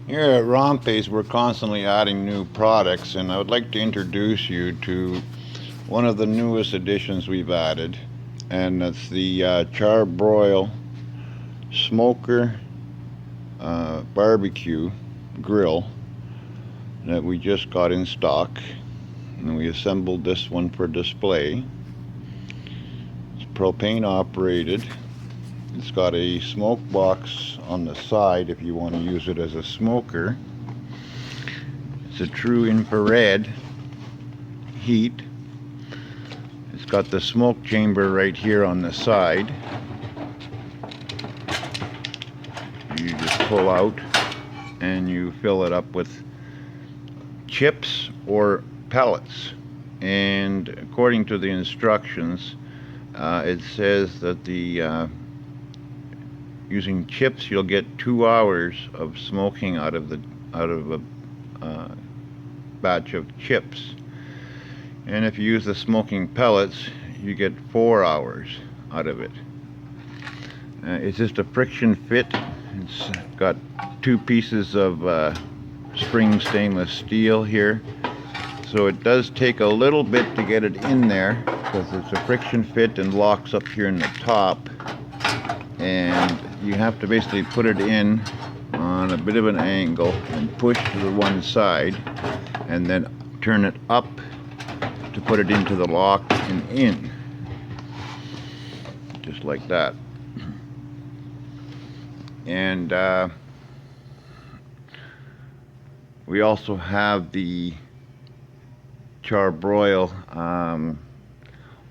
Here at rOMPPAI'S, we're constantly adding new products, and I would like to introduce you to one of the newest additions we've added, and that's the Char-Broil smoker barbecue grill that we just got in stock, and we assembled this one for display. It's propane operated. It's got a smoke box on the side if you want to use it as a smoker. It's a true infrared heat. It's got the smoke chamber right here on the side. You just pull out and you fill it up with chips or pellets. And according to the instructions, it says that using chips, you'll get 2 hours of smoking out of a batch of chips, and if you use the smoking pellets, you get 4 hours out of it. It's just a friction fit. It's got 2 pieces of spring stainless steel here, so it does take a little bit to get it in there because it's a friction fit and locks up here in the top. And you have to basically put it in on a bit of an angle and push to the one side and then turn it up to put it into the lock and in, just like that. And we also have the Charbroil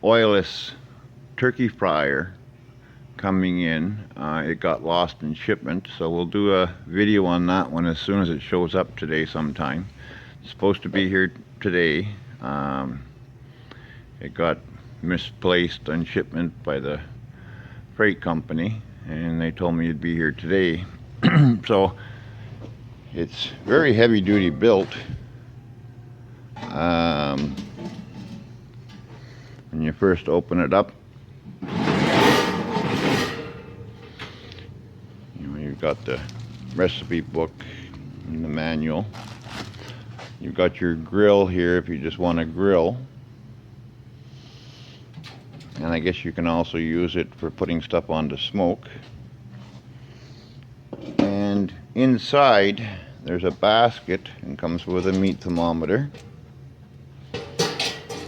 oilless turkey fryer coming in. It got lost in shipment, so we'll do a video on that one as soon as it shows up today sometime. It's supposed to be here today. It got misplaced on shipment by the freight company, and they told me it'd be here today. So it's very heavy duty built. When you first open it up, you've got the recipe book and the manual. You've got your grill here if you just want to grill, and I guess you can also use it for putting stuff on to smoke. And inside there's a basket, and comes with a meat thermometer.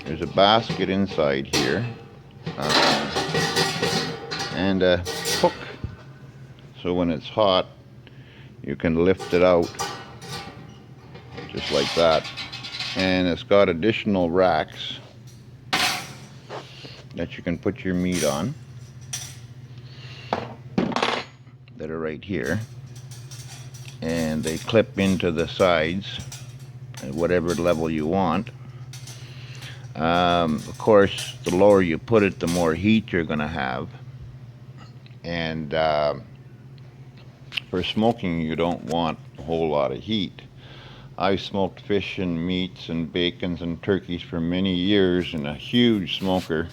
There's a basket inside here, and a hook, so when it's hot you can lift it out just like that. And it's got additional racks that you can put your meat on that are right here, and they clip into the sides at whatever level you want. Of course, the lower you put it, the more heat you're going to have. And for smoking, you don't want a whole lot of heat. I've smoked fish and meats and bacons and turkeys for many years in a huge smoker.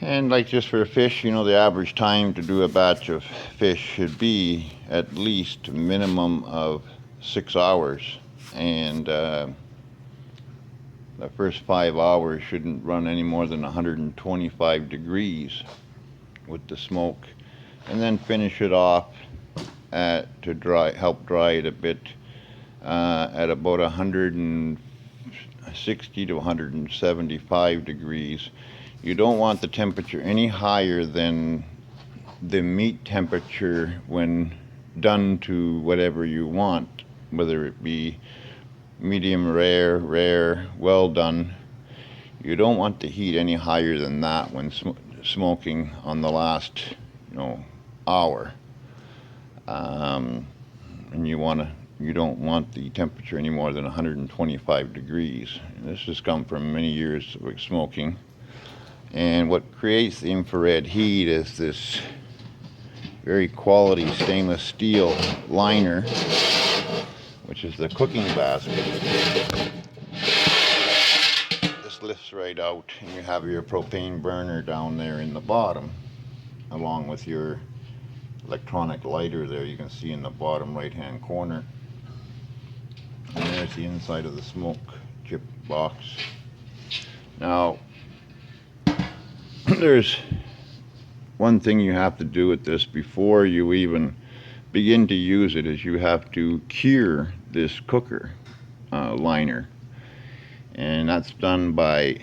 And like just for fish, you know, the average time to do a batch of fish should be at least a minimum of 6 hours. And the first 5 hours shouldn't run any more than 125 degrees with the smoke, and then finish it off to help dry it a bit at about 160 to 175 degrees. You don't want the temperature any higher than the meat temperature when done to whatever you want, whether it be medium rare, well done. You don't want the heat any higher than that when smoking on the last, hour. And you don't want the temperature any more than 125 degrees. And this has come from many years of smoking. And what creates the infrared heat is this very quality stainless steel liner, which is the cooking basket. This lifts right out, and you have your propane burner down there in the bottom, along with your electronic lighter there you can see in the bottom right hand corner. And there's the inside of the smoke chip box. Now, there's one thing you have to do with this before you even begin to use it, is you have to cure this cooker liner. And that's done by,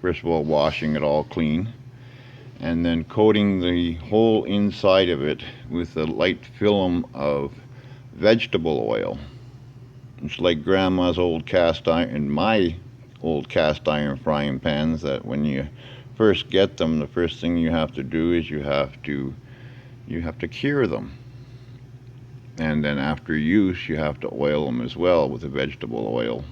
first of all, washing it all clean, and then coating the whole inside of it with a light film of vegetable oil. It's like grandma's old cast iron, and my old cast iron frying pans, that when you first get them, the first thing you have to do is you have to cure them. And then after use, you have to oil them as well with the vegetable oil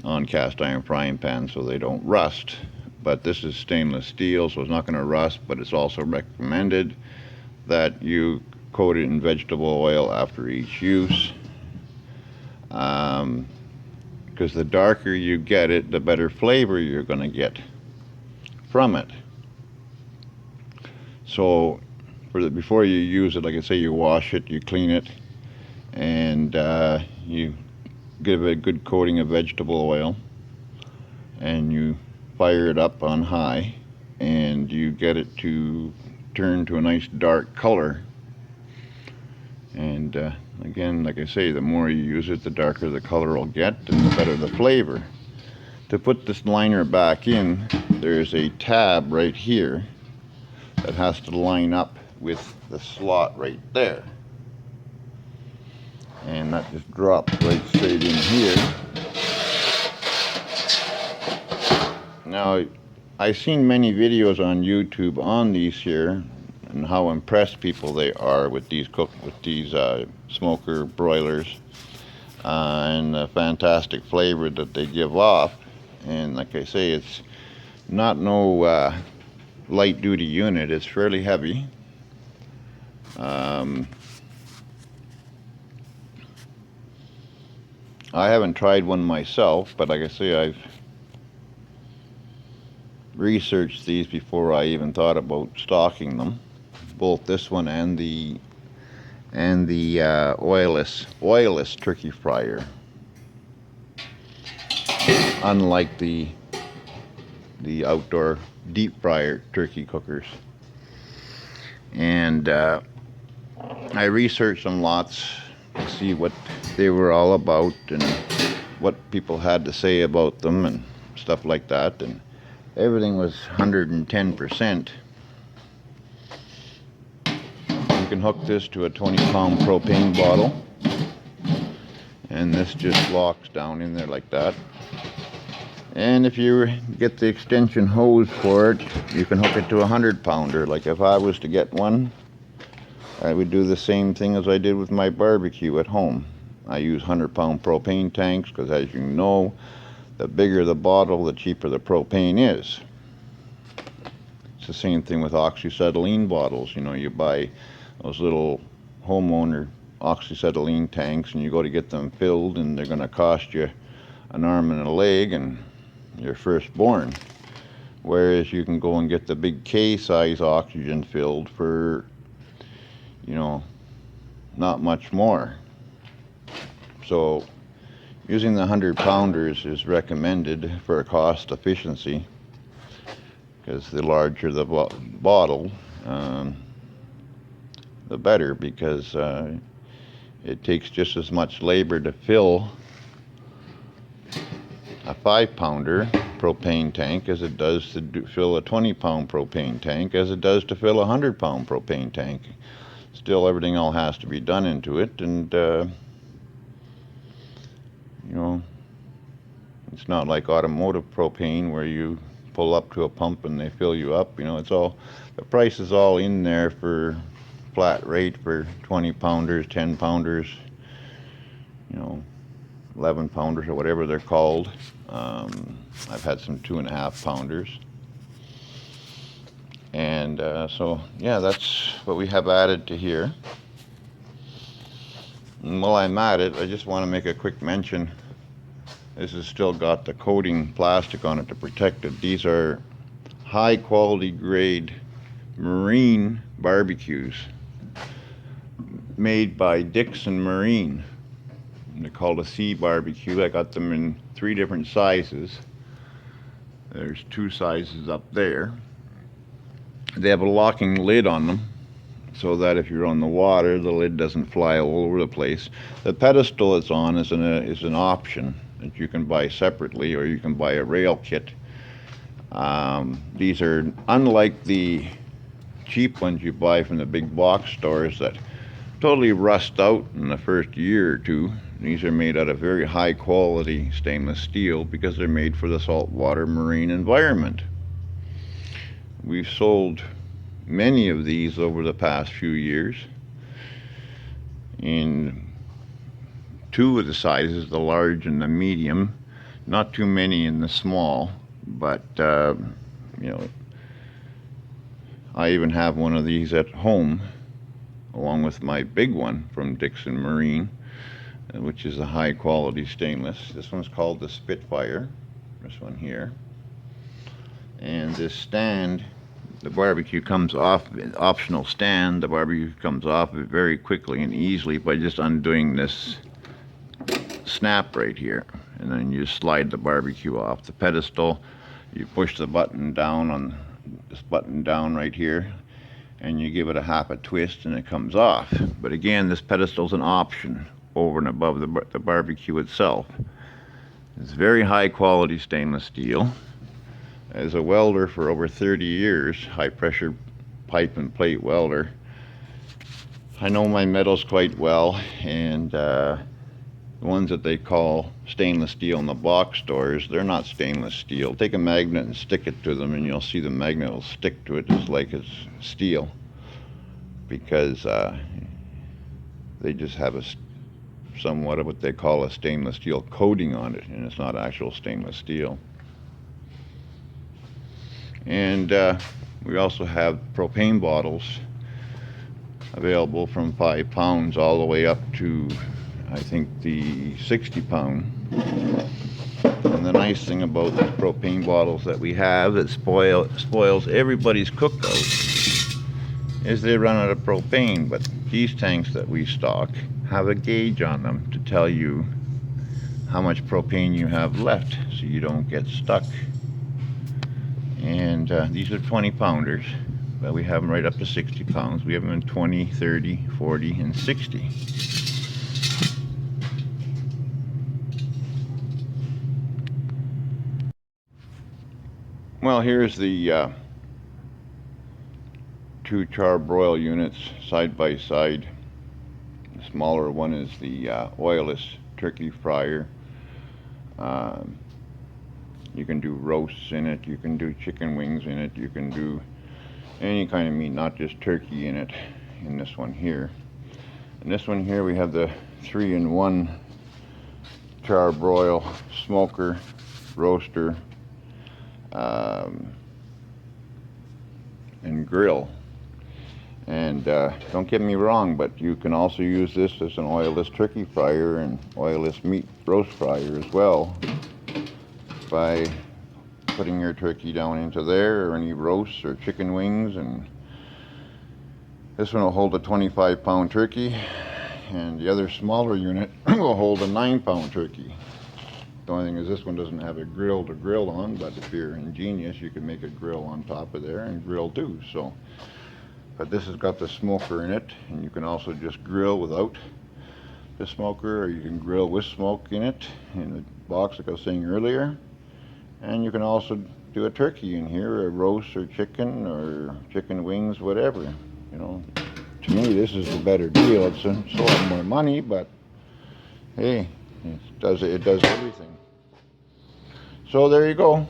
on cast iron frying pans so they don't rust. But this is stainless steel, so it's not going to rust, but it's also recommended that you coat it in vegetable oil after each use. Because the darker you get it, the better flavor you're going to get from it. So before you use it, like I say, you wash it, you clean it, and you give it a good coating of vegetable oil, and you fire it up on high, and you get it to turn to a nice dark color. And again, like I say, the more you use it, the darker the color will get and the better the flavor. To put this liner back in, there's a tab right here that has to line up with the slot right there. And that just drops right straight in here. Now, I've seen many videos on YouTube on these here, and how impressed people they are with these smoker broilers and the fantastic flavor that they give off. And like I say, it's not no light duty unit, it's fairly heavy. I haven't tried one myself, but like I say, I've researched these before I even thought about stocking them. Both this one and the oil-less turkey fryer. Unlike the outdoor deep fryer turkey cookers. And I researched them lots to see what they were all about and what people had to say about them and stuff like that, and everything was 110%. You can hook this to a 20-pound propane bottle, and this just locks down in there like that. And if you get the extension hose for it, you can hook it to a 100-pounder. Like if I was to get one, I would do the same thing as I did with my barbecue at home. I use 100-pound propane tanks because, as you know, the bigger the bottle, the cheaper the propane is. It's the same thing with oxyacetylene bottles. You know, you buy those little homeowner oxyacetylene tanks and you go to get them filled, and they're going to cost you an arm and a leg and your firstborn. Whereas you can go and get the big K-size oxygen filled for, you know, not much more. So using the 100-pounders is recommended for cost efficiency, because the larger the bottle, the better, because it takes just as much labor to fill a 5-pounder propane tank as it does to fill a 20-pound propane tank, as it does to fill a 100-pound propane tank. Still, everything all has to be done into it, and you know, it's not like automotive propane where you pull up to a pump and they fill you up. You know, it's all, the price is all in there for flat rate for 20-pounders, 10-pounders, you know, 11-pounders or whatever they're called. I've had some 2.5-pounders. And so, yeah, that's what we have added to here. And while I'm at it, I just want to make a quick mention. This has still got the coating plastic on it to protect it. These are high quality grade marine barbecues made by Dixon Marine. They're called a sea barbecue. I got them in 3 different sizes. There's 2 sizes up there. They have a locking lid on them so that if you're on the water, the lid doesn't fly all over the place. The pedestal it's on is an option that you can buy separately, or you can buy a rail kit. These are unlike the cheap ones you buy from the big box stores that totally rust out in the first year or 2. These are made out of very high quality stainless steel because they're made for the saltwater marine environment. We've sold many of these over the past few years in 2 of the sizes, the large and the medium. Not too many in the small, but you know, I even have one of these at home along with my big one from Dixon Marine, which is a high quality stainless. This one's called the Spitfire, this one here. And this stand, the barbecue comes off, optional stand, the barbecue comes off very quickly and easily by just undoing this snap right here. And then you slide the barbecue off the pedestal. You push the button down on this button down right here, and you give it a half a twist and it comes off. But again, this pedestal is an option over and above the barbecue itself. It's very high quality stainless steel. As a welder for over 30 years, high pressure pipe and plate welder, I know my metals quite well, and the ones that they call stainless steel in the box stores, they're not stainless steel. Take a magnet and stick it to them and you'll see the magnet will stick to it just like it's steel, because they just have a somewhat of what they call a stainless steel coating on it, and it's not actual stainless steel. And we also have propane bottles available from 5 pounds all the way up to, I think, the 60 pound. And the nice thing about the propane bottles that we have that spoils everybody's cookout is they run out of propane. But these tanks that we stock have a gauge on them to tell you how much propane you have left so you don't get stuck. And these are 20 pounders, but we have them right up to 60 pounds. We have them in 20, 30, 40, and 60. Well, here's the 2 Char-Broil units side by side. The smaller one is the Oil-lessTurkey Fryer. You can do roasts in it, you can do chicken wings in it, you can do any kind of meat, not just turkey in it, in this one here. In this one here we have the 3-in-1 Charbroil smoker, roaster, and grill. And don't get me wrong, but you can also use this as an oil-less turkey fryer and oil-less meat roast fryer as well, by putting your turkey down into there, or any roasts or chicken wings. And this one will hold a 25 pound turkey, and the other smaller unit will hold a 9 pound turkey. The only thing is this one doesn't have a grill to grill on, but if you're ingenious you can make a grill on top of there and grill too. So, but this has got the smoker in it, and you can also just grill without the smoker, or you can grill with smoke in it in the box like I was saying earlier. And you can also do a turkey in here, or a roast, or chicken wings, whatever. You know, to me this is the better deal. It's a lot more money, but hey, it does everything. So there you go.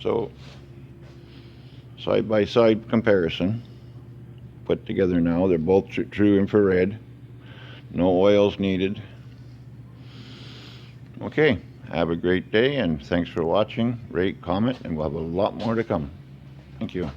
So side by side comparison put together now. They're both true infrared. No oils needed. Okay. Have a great day, and thanks for watching. Rate, comment, and we'll have a lot more to come. Thank you.